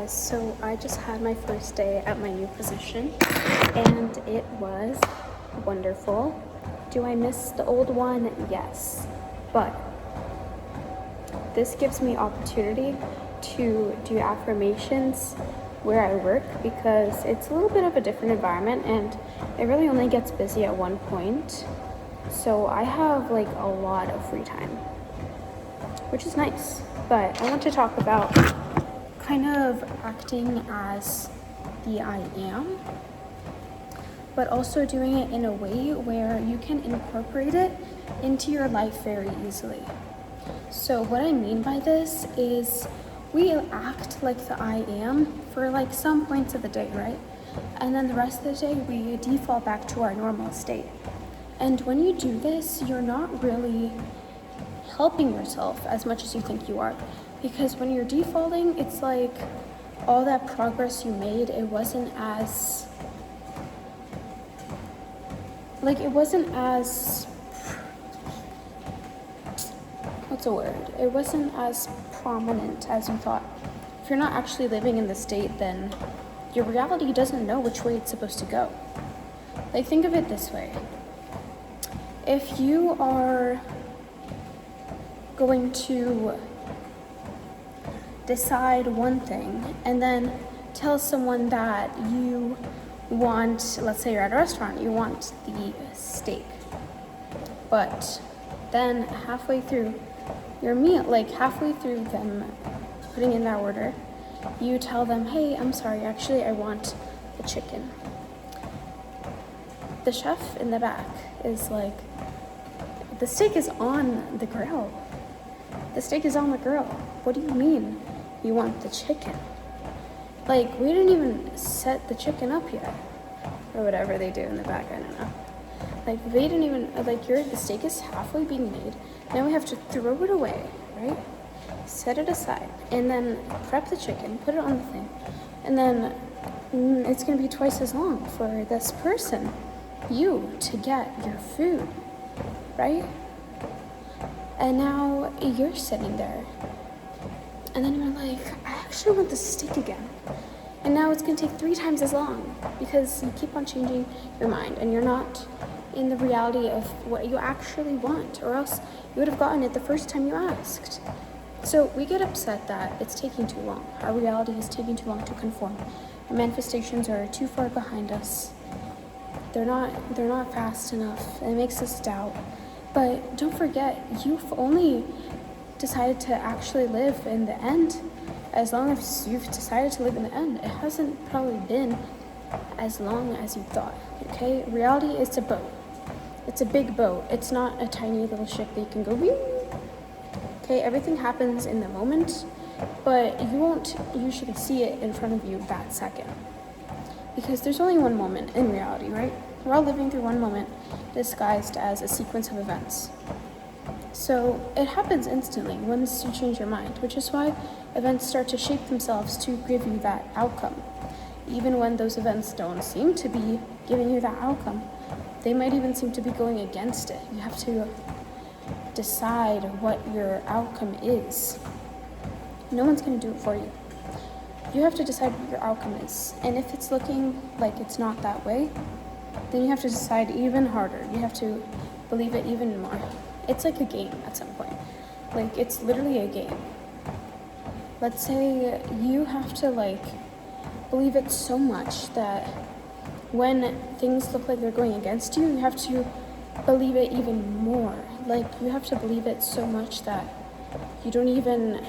guys, so I just had my first day at my new position and it was wonderful. Do I miss the old one? Yes, but this gives me opportunity to do affirmations where I work because it's a little bit of a different environment and it really only gets busy at one point. So I have like a lot of free time, which is nice. But I want to talk about kind of acting as the I am, but also doing it in a way where you can incorporate it into your life very easily. So what I mean by this is we act like the I am for like some points of the day, right? And then the rest of the day we default back to our normal state. And when you do this, you're not really helping yourself as much as you think you are. Because when you're defaulting, it's like all that progress you made, it wasn't as it wasn't as prominent as you thought. If you're not actually living in the state, then your reality doesn't know which way it's supposed to go. Like, think of it this way. If you are going to decide one thing and then tell someone that you want, let's say you're at a restaurant, you want the steak, but then halfway through your meal, like halfway through them putting in that order, you tell them, hey, I'm sorry, actually I want the chicken. The chef in the back is like, the steak is on the grill. The steak is on the grill. What do you mean you want the chicken? Like, we didn't even set the chicken up yet. Or whatever they do in the back, I don't know. Like, they didn't even, like, the steak is halfway being made. Now we have to throw it away, right? Set it aside. And then prep the chicken, put it on the thing. And then it's going to be twice as long for this person, you, to get your food, right? And now you're sitting there. And then you're like, I actually want the steak again. And now it's going to take 3 times as long because you keep on changing your mind and you're not in the reality of what you actually want, or else you would have gotten it the first time you asked. So we get upset that it's taking too long. Our reality is taking too long to conform. Our manifestations are too far behind us. They're not fast enough. It makes us doubt. But don't forget, you've only decided to actually live in the end. As long as you've decided to live in the end, it hasn't probably been as long as you thought, okay? Reality is a boat. It's a big boat. It's not a tiny little ship that you can go, wee. Okay, everything happens in the moment, but you won't usually see it in front of you that second. Because there's only one moment in reality, right? We're all living through one moment disguised as a sequence of events. So it happens instantly once you change your mind, which is why events start to shape themselves to give you that outcome. Even when those events don't seem to be giving you that outcome, they might even seem to be going against it. You have to decide what your outcome is. No one's going to do it for you. You have to decide what your outcome is. And if it's looking like it's not that way, then you have to decide even harder. You have to believe it even more. It's like a game at some point. Like, it's literally a game. Let's say you have to, like, believe it so much that when things look like they're going against you, you have to believe it even more. Like, you have to believe it so much that you don't even,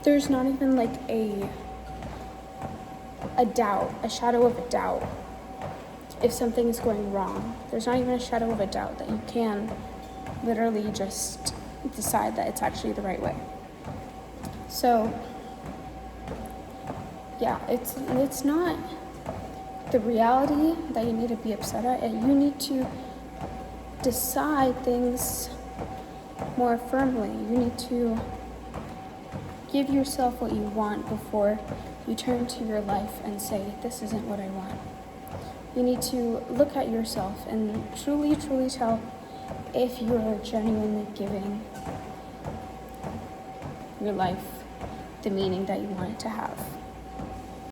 there's not even like a doubt, a shadow of a doubt if something is going wrong. There's not even a shadow of a doubt that you can literally just decide that it's actually the right way. So yeah, it's not the reality that you need to be upset at, and you need to decide things more firmly. You need to give yourself what you want before you turn to your life and say, this isn't what I want. You need to look at yourself and truly tell if you're genuinely giving your life the meaning that you want it to have.